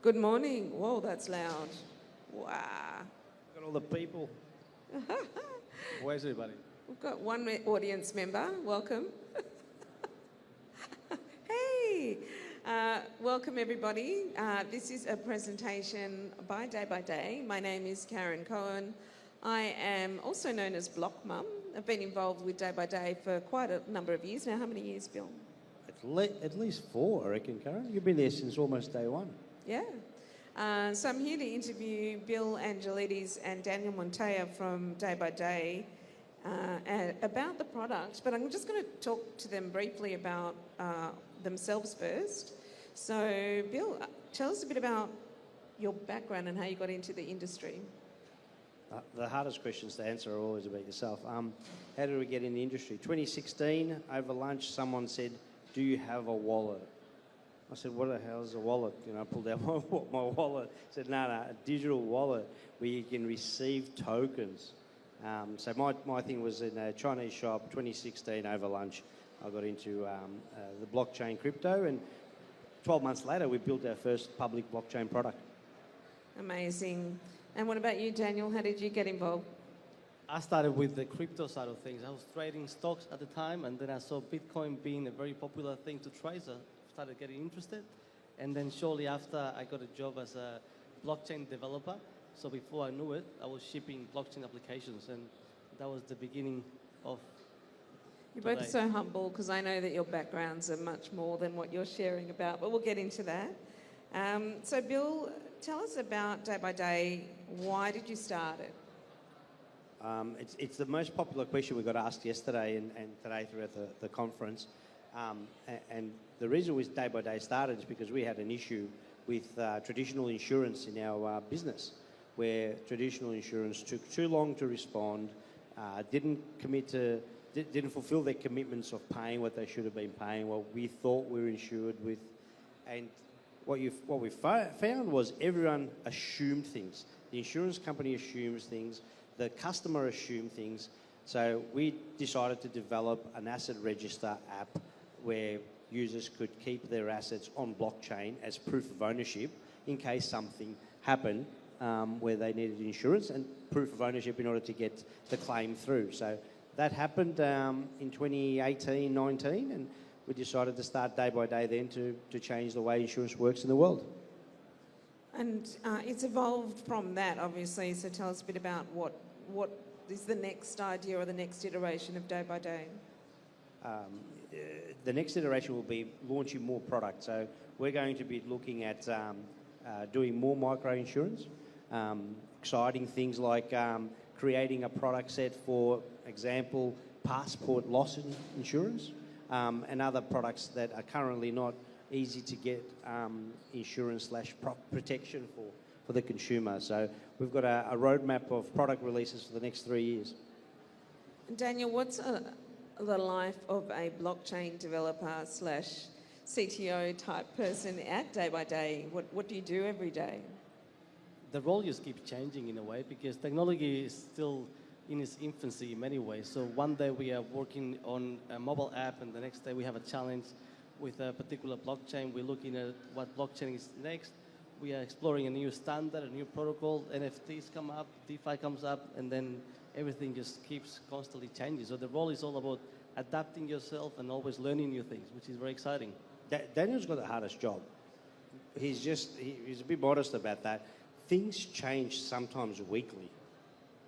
Good morning. Whoa, that's loud. Wow. Got all the people. Where's everybody? We've got one audience member. Welcome. Hey. Welcome, everybody. This is a presentation by Day. My name is Karen Cohen. I am also known as Block Mum. I've been involved with Day for quite a number of years now. How many years, Bill? At least 4, I reckon, Karen. You've been there since almost day one. Yeah. So I'm here to interview Bill Angelides and Daniel Montoya from Day about the product, but I'm just going to talk to them briefly about themselves first. So, Bill, tell us a bit about your background and how you got into the industry. The hardest questions to answer are always about yourself. How did we get in the industry? 2016, over lunch, someone said, "Do you have a wallet?" I said, "What the hell is a wallet?" I pulled out my wallet. I said, no, a digital wallet where you can receive tokens. So my thing was in a Chinese shop, 2016, over lunch. I got into the blockchain crypto, and 12 months later, we built our first public blockchain product. Amazing. And what about you, Daniel? How did you get involved? I started with the crypto side of things. I was trading stocks at the time, and then I saw Bitcoin being a very popular thing to trade, so I started getting interested. And then shortly after, I got a job as a blockchain developer. So before I knew it, I was shipping blockchain applications, and that was the beginning of You're today. both so humble, because I know that your backgrounds are much more than what you're sharing about, but we'll get into that. So, Bill, tell us about Day. Why did you start it? It's the most popular question we got asked yesterday and today throughout the conference. And the reason we Day started is because we had an issue with traditional insurance in our business, where traditional insurance took too long to respond, didn't fulfil their commitments of paying what they should have been paying, what we thought we were insured with. And what we found was everyone assumed things. The insurance company assumes things. The customer assumed things. So we decided to develop an asset register app where users could keep their assets on blockchain as proof of ownership in case something happened where they needed insurance, and proof of ownership in order to get the claim through. So that happened in 2018-19, and we decided to start Day then to change the way insurance works in the world. And it's evolved from that, obviously, so tell us a bit about what is the next idea or the next iteration of Day. The next iteration will be launching more products. So we're going to be looking at doing more micro-insurance, exciting things like creating a product set for example, passport loss insurance, and other products that are currently not easy to get insurance / protection for the consumer. So we've got a roadmap of product releases for the next 3 years. Daniel, what's the life of a blockchain developer / CTO type person at Day? What do you do every day? The role just keeps changing in a way because technology is still in its infancy in many ways. So one day we are working on a mobile app, and the next day we have a challenge with a particular blockchain. We're looking at what blockchain is next. We are exploring a new standard, a new protocol. NFTs come up, DeFi comes up, and then everything just keeps constantly changing. So the role is all about adapting yourself and always learning new things, which is very exciting. Daniel's got the hardest job. He's a bit modest about that. Things change sometimes weekly,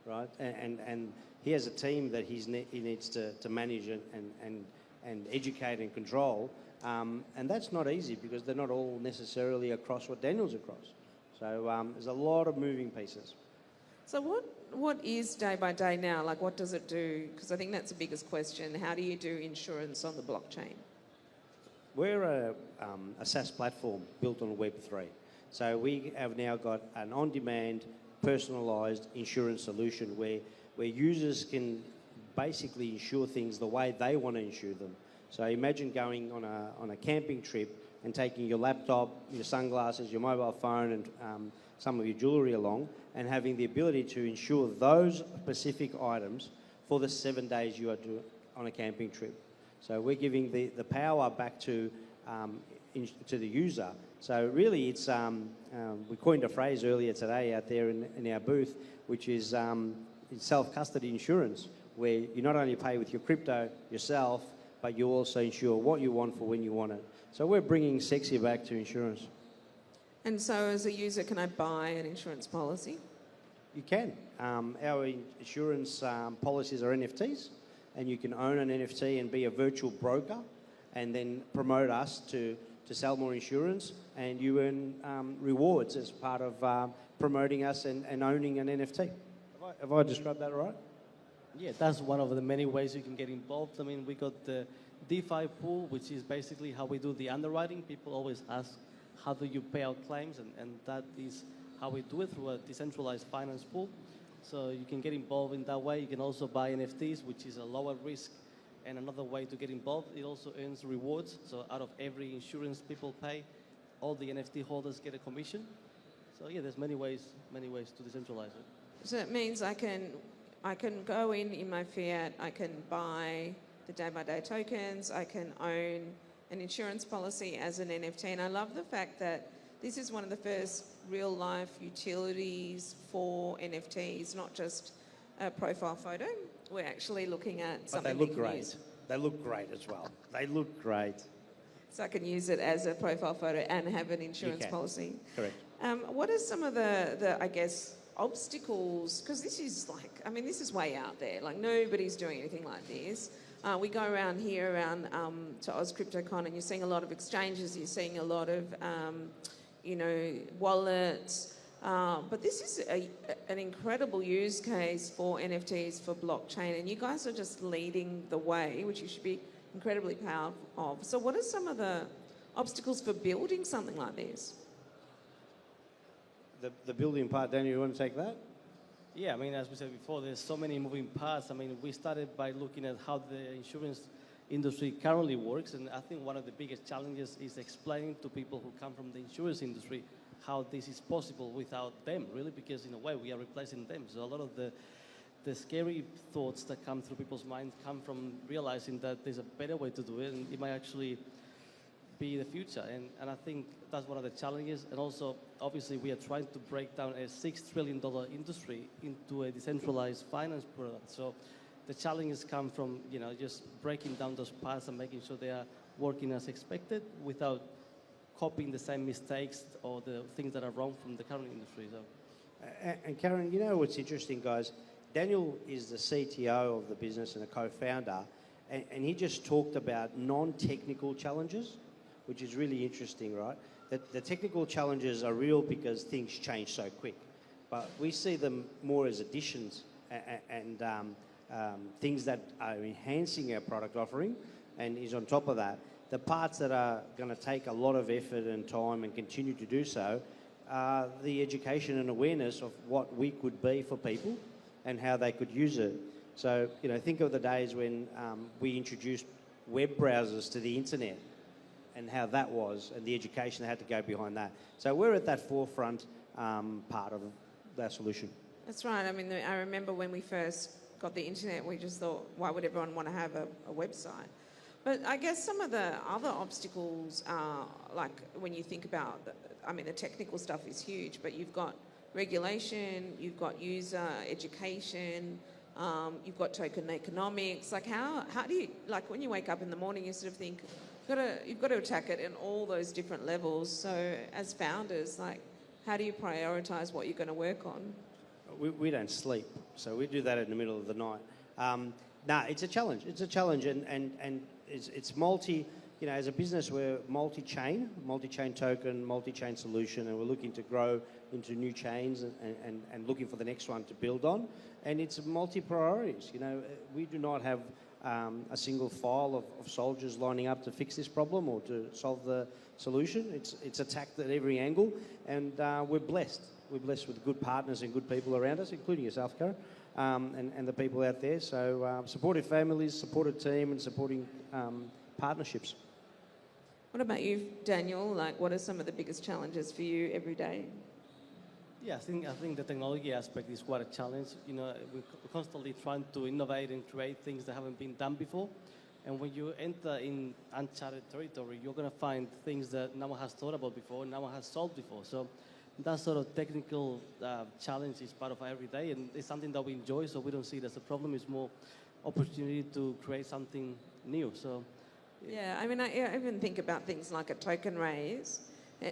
right? And he has a team that he needs to manage and educate and control. And that's not easy because they're not all necessarily across what Daniel's across. So there's a lot of moving pieces. So what is Day now? Like, what does it do? Because I think that's the biggest question. How do you do insurance on the blockchain? We're a SaaS platform built on Web3. So we have now got an on-demand, personalised insurance solution where users can basically insure things the way they want to insure them. So imagine going on a camping trip and taking your laptop, your sunglasses, your mobile phone and some of your jewellery along, and having the ability to insure those specific items for the 7 days you are on a camping trip. So we're giving the power back to to the user. So really, it's we coined a phrase earlier today out there in our booth, which is self-custody insurance, where you not only pay with your crypto yourself, but you also insure what you want for when you want it. So we're bringing sexy back to insurance. And so as a user, can I buy an insurance policy? You can. Our insurance policies are NFTs, and you can own an NFT and be a virtual broker and then promote us to sell more insurance, and you earn rewards as part of promoting us and owning an NFT. Have I described that right? Yeah, that's one of the many ways you can get involved. I mean, we got the DeFi pool, which is basically how we do the underwriting. People always ask, how do you pay out claims? And that is how we do it, through a decentralized finance pool. So you can get involved in that way. You can also buy NFTs, which is a lower risk and another way to get involved. It also earns rewards. So out of every insurance people pay, all the NFT holders get a commission. So yeah, there's many ways to decentralize it. So it means I can go in my fiat, I can buy the day-by-day tokens, I can own an insurance policy as an NFT. And I love the fact that this is one of the first real-life utilities for NFTs, not just a profile photo. We're actually looking at something. But they look great. They look great as well. They look great. So I can use it as a profile photo and have an insurance policy. Correct. What are some of the I guess, obstacles? Because this is this is way out there. Like, nobody's doing anything like this. We go around to AusCryptoCon, and you're seeing a lot of exchanges, you're seeing a lot of, wallets. But this is an incredible use case for NFTs for blockchain, and you guys are just leading the way, which you should be incredibly proud of. So what are some of the obstacles for building something like this? The building part, Daniel, you want to take that? Yeah, I mean, as we said before, there's so many moving parts. I mean, we started by looking at how the insurance industry currently works, and I think one of the biggest challenges is explaining to people who come from the insurance industry how this is possible without them, really, because in a way we are replacing them. So a lot of the scary thoughts that come through people's minds come from realizing that there's a better way to do it, and it might actually be the future. And I think that's one of the challenges. And also, obviously, we are trying to break down a $6 trillion industry into a decentralized finance product. So the challenges come from, just breaking down those parts and making sure they are working as expected without copying the same mistakes or the things that are wrong from the current industry. So. And Karen, what's interesting, guys? Daniel is the CTO of the business and a co-founder, and he just talked about non-technical challenges, which is really interesting, right? That the technical challenges are real because things change so quick, but we see them more as additions and things that are enhancing our product offering, and is on top of that. The parts that are going to take a lot of effort and time and continue to do so are the education and awareness of what we could be for people and how they could use it. So, think of the days when we introduced web browsers to the internet and how that was, and the education that had to go behind that. So we're at that forefront part of that solution. That's right. I mean, I remember when we first got the internet, we just thought, why would everyone want to have a website? But I guess some of the other obstacles are, like, when you think about, the technical stuff is huge, but you've got regulation, you've got user education, you've got token economics. Like, how do you, like, when you wake up in the morning, you sort of think, you've got to attack it in all those different levels. So as founders, like, how do you prioritise what you're going to work on? We don't sleep, so we do that in the middle of the night. It's a challenge. It's a challenge, and it's multi. As a business, we're multi-chain token, multi-chain solution, and we're looking to grow into new chains and looking for the next one to build on. And it's multi-priorities. We do not have a single file of soldiers lining up to fix this problem or to solve the solution. It's attacked at every angle, and we're blessed. We're blessed with good partners and good people around us, including yourself, Karen, and the people out there. So supportive families, supported team, and supporting partnerships. What about you, Daniel? Like, what are some of the biggest challenges for you every day? Yeah, I think the technology aspect is quite a challenge. We're constantly trying to innovate and create things that haven't been done before. And when you enter in uncharted territory, you're going to find things that no one has thought about before, no one has solved before. So that sort of technical challenge is part of our everyday, and it's something that we enjoy, so we don't see it as a problem. It's more opportunity to create something new. So Yeah, I mean, I even think about things like a token raise.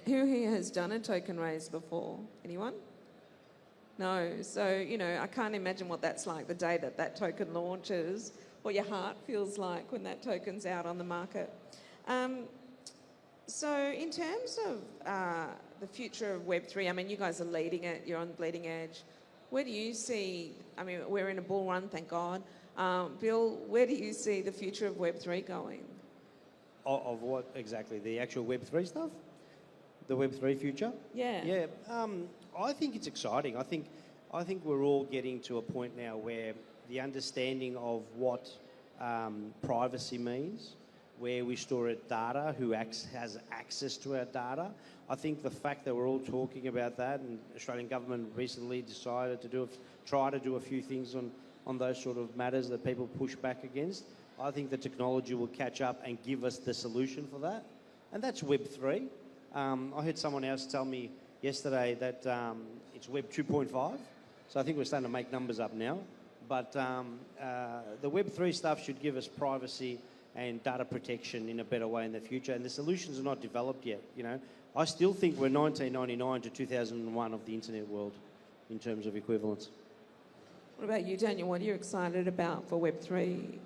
Who here has done a token raise before? Anyone? No. So, you know, I can't imagine what that's like the day that that token launches, what your heart feels like when that token's out on the market. So in terms of the future of Web3, I mean, you guys are leading it, you're on the bleeding edge. Where do you see, I mean, we're in a bull run, thank God. Bill, where do you see the future of Web3 going? Of what exactly? The actual Web3 stuff? The Web3 future? Yeah. Yeah. I think it's exciting. I think we're all getting to a point now where the understanding of what privacy means, where we store our data, who has access to our data. I think the fact that we're all talking about that, and the Australian government recently decided to try to do a few things on those sort of matters that people push back against. I think the technology will catch up and give us the solution for that, and that's Web3. I heard someone else tell me yesterday that it's Web 2.5, so I think we're starting to make numbers up now. But the Web3 stuff should give us privacy and data protection in a better way in the future, and the solutions are not developed yet. You know, I still think we're 1999 to 2001 of the internet world in terms of equivalence. What about you, Daniel? What are you excited about for Web3?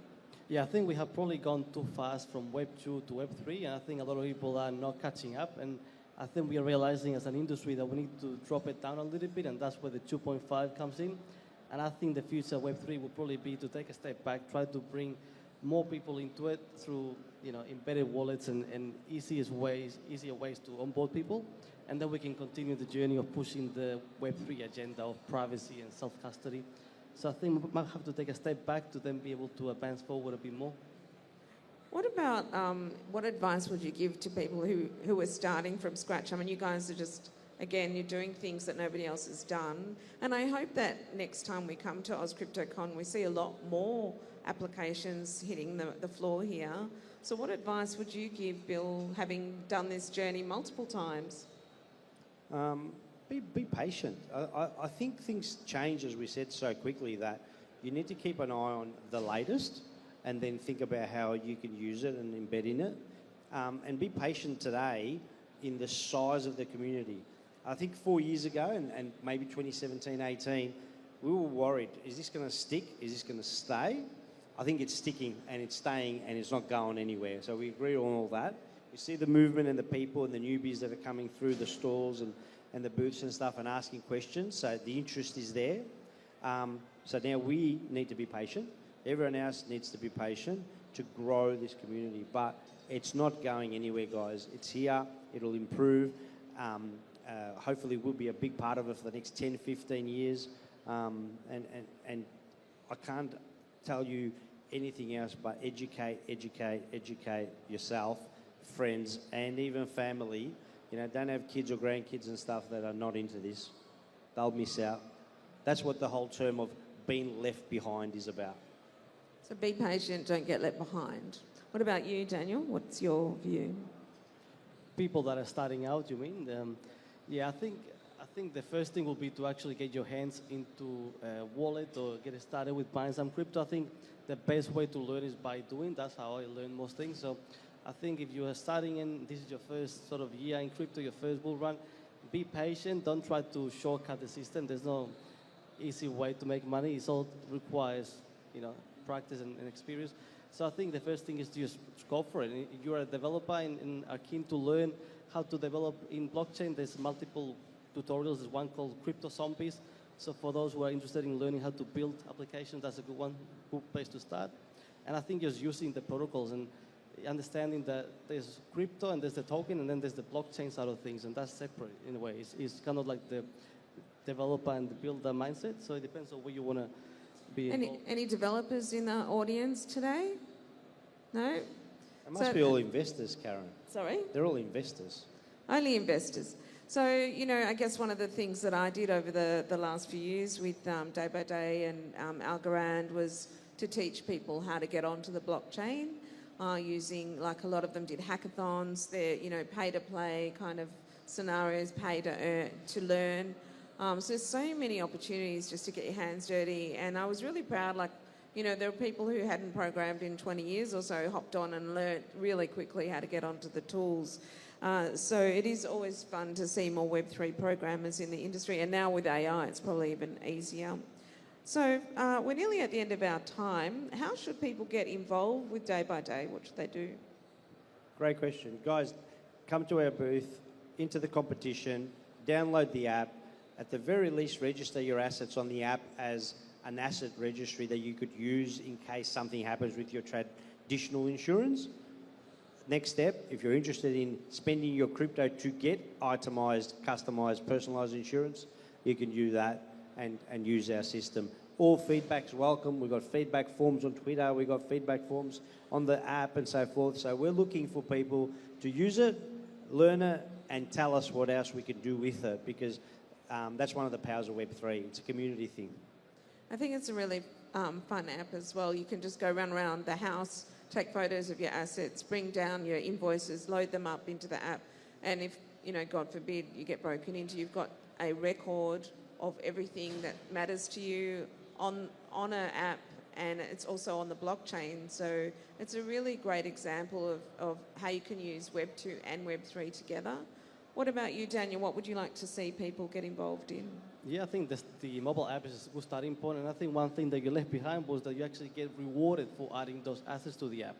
yeah, I think we have probably gone too fast from Web 2 to Web 3, and I think a lot of people are not catching up. And I think we are realizing as an industry that we need to drop it down a little bit, and that's where the 2.5 comes in. And I think the future of Web 3 will probably be to take a step back, try to bring more people into it through, you know, embedded wallets and easier ways to onboard people. And then we can continue the journey of pushing the Web 3 agenda of privacy and self-custody. So I think we might have to take a step back to then be able to advance forward a bit more. What about, what advice would you give to people who are starting from scratch? I mean, you guys are just, again, you're doing things that nobody else has done. And I hope that next time we come to AusCryptoCon, we see a lot more applications hitting the floor here. So what advice would you give, Bill, having done this journey multiple times? Be patient. I think things change, as we said, so quickly that you need to keep an eye on the latest and then think about how you can use it and embed in it. And be patient today in the size of the community. I think 4 years ago, and maybe 2017, 18, we were worried, is this going to stick? Is this going to stay? I think it's sticking and it's staying and it's not going anywhere. So we agree on all that. You see the movement and the people and the newbies that are coming through the stalls and the booths and stuff and asking questions. So the interest is there. So now we need to be patient. Everyone else needs to be patient to grow this community. But it's not going anywhere, guys. It's here. It'll improve. Hopefully we'll be a big part of it for the next 10, 15 years. And I can't tell you anything else but educate yourself, friends, and even family. You know, don't have kids or grandkids and stuff that are not into this. They'll miss out. That's what the whole term of being left behind is about. So be patient, don't get left behind. What about you, Daniel? What's your view? People that are starting out, you mean? Yeah, I think the first thing will be to actually get your hands into a wallet or get started with buying some crypto. I think the best way to learn is by doing. That's how I learn most things. So I think if you are starting and this is your first sort of year in crypto, your first bull run, be patient. Don't try to shortcut the system. There's no easy way to make money. It all requires, you know, practice and experience. So I think the first thing is to just go for it. If you're a developer and are keen to learn how to develop in blockchain, there's multiple tutorials. There's one called Crypto Zombies. So for those who are interested in learning how to build applications, that's a good place to start. And I think just using the protocols and understanding that there's crypto and there's the token and then there's the blockchain side of things, and that's separate in a way. It's kind of like the developer and the builder mindset. So it depends on where you want to be involved. Any developers in the audience today? No? They must be all investors, Karen. Sorry? They're all investors. Only investors. So, you know, I guess one of the things that I did over the last few years with Day by Day and Algorand was to teach people how to get onto the blockchain. using, like a lot of them did hackathons. They're, pay to play kind of scenarios, pay to earn, to learn. So there's so many opportunities just to get your hands dirty. And I was really proud, there were people who hadn't programmed in 20 years or so hopped on and learnt really quickly how to get onto the tools. So it is always fun to see more Web3 programmers in the industry. And now with AI, it's probably even easier. So we're nearly at the end of our time. How should people get involved with Day by Day? What should they do? Great question. Guys, come to our booth, into the competition, download the app. At the very least, register your assets on the app as an asset registry that you could use in case something happens with your traditional insurance. Next step, if you're interested in spending your crypto to get itemised, customised, personalised insurance, you can do that and use our system. All feedback's welcome. We've got feedback forms on Twitter. We've got feedback forms on the app and so forth. So we're looking for people to use it, learn it, and tell us what else we can do with it, because that's one of the powers of Web3. It's a community thing. I think it's a really fun app as well. You can just go run around the house, take photos of your assets, bring down your invoices, load them up into the app. And if, God forbid, you get broken into, you've got a record of everything that matters to you on an app, and it's also on the blockchain. So it's a really great example of how you can use Web 2 and Web 3 together. What about you, Daniel? What would you like to see people get involved in? Yeah, I think the mobile app is a good starting point, and I think one thing that you left behind was that you actually get rewarded for adding those assets to the app.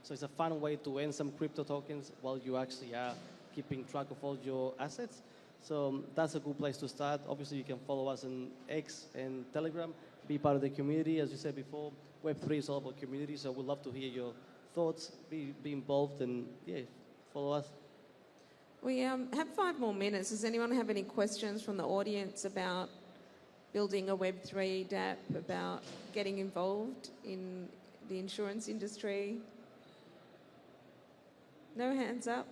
So it's a fun way to earn some crypto tokens while you actually are keeping track of all your assets. So that's a good place to start. Obviously, you can follow us on X and Telegram, be part of the community. As you said before, Web3 is all about community, so we'd love to hear your thoughts, be involved, and yeah, follow us. We have 5 more minutes. Does anyone have any questions from the audience about building a Web3 dApp, about getting involved in the insurance industry? No hands up?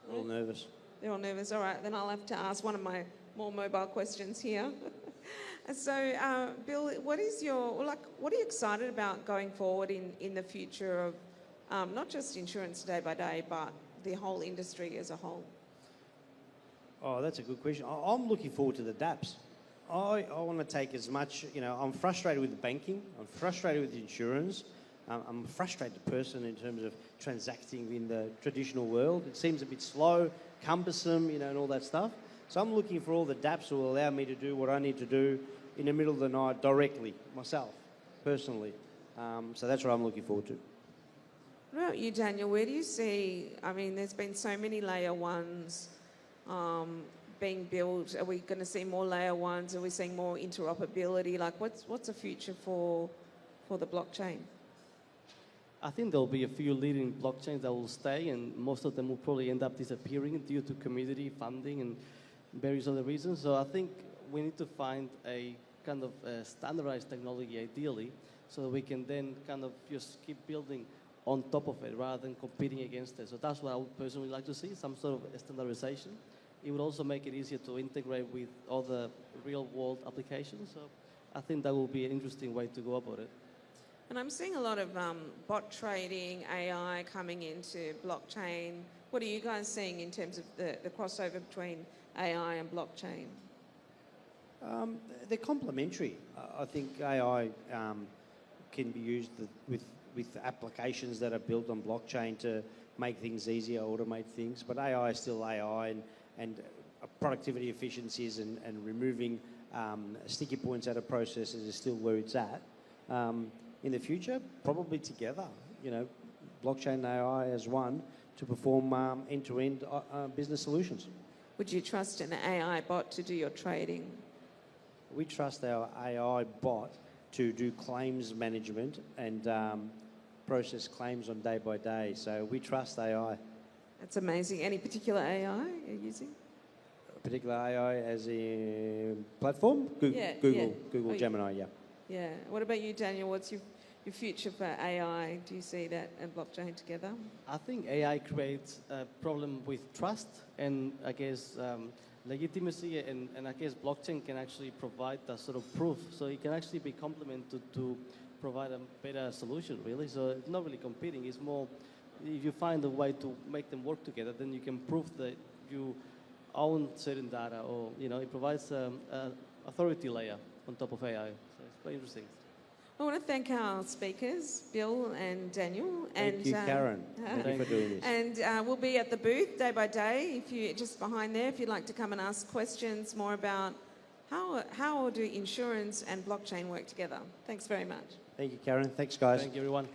We're all nervous. They're all nervous. All right, then I'll have to ask one of my more mobile questions here. So, Bill, what are you excited about going forward in the future of not just insurance day by day, but the whole industry as a whole? Oh, that's a good question. I'm looking forward to the dApps. I want to take as much, I'm frustrated with banking, I'm frustrated with insurance, I'm a frustrated person in terms of transacting in the traditional world. It seems a bit slow, cumbersome, and all that stuff. So I'm looking for all the dApps that will allow me to do what I need to do in the middle of the night directly, myself, personally. So that's what I'm looking forward to. What about you, Daniel? Where do you see, there's been so many layer ones being built. Are we going to see more layer ones? Are we seeing more interoperability? What's the future for the blockchain? I think there'll be a few leading blockchains that will stay, and most of them will probably end up disappearing due to community funding and various other reasons. So I think we need to find a kind of standardized technology, ideally, so that we can then kind of just keep building on top of it rather than competing against it. So that's what I would personally like to see, some sort of standardization. It would also make it easier to integrate with other real-world applications. So I think that will be an interesting way to go about it. And I'm seeing a lot of bot trading, AI coming into blockchain. What are you guys seeing in terms of the crossover between AI and blockchain? They're complementary. I think AI can be used with applications that are built on blockchain to make things easier, automate things. But AI is still AI, and productivity efficiencies and removing sticky points out of processes is still where it's at. In the future, probably together, blockchain and AI as one to perform end-to-end business solutions. Would you trust an AI bot to do your trading? We trust our AI bot to do claims management and process claims on day by day. So we trust AI. That's amazing. Any particular AI you're using? A particular AI as a platform? Google Gemini, yeah. Yeah. What about you, Daniel? What's your future for AI? Do you see that and blockchain together? I think AI creates a problem with trust and, I guess, legitimacy, and I guess blockchain can actually provide that sort of proof. So it can actually be complemented to provide a better solution, really. So it's not really competing. It's more, if you find a way to make them work together, then you can prove that you own certain data, or it provides an authority layer on top of AI. So it's quite interesting. I want to thank our speakers, Bill and Daniel. Thank you, Karen. Thank you for doing this. And we'll be at the booth day by day. If you just behind there, if you'd like to come and ask questions more about how do insurance and blockchain work together. Thanks very much. Thank you, Karen. Thanks, guys. Thank you, everyone.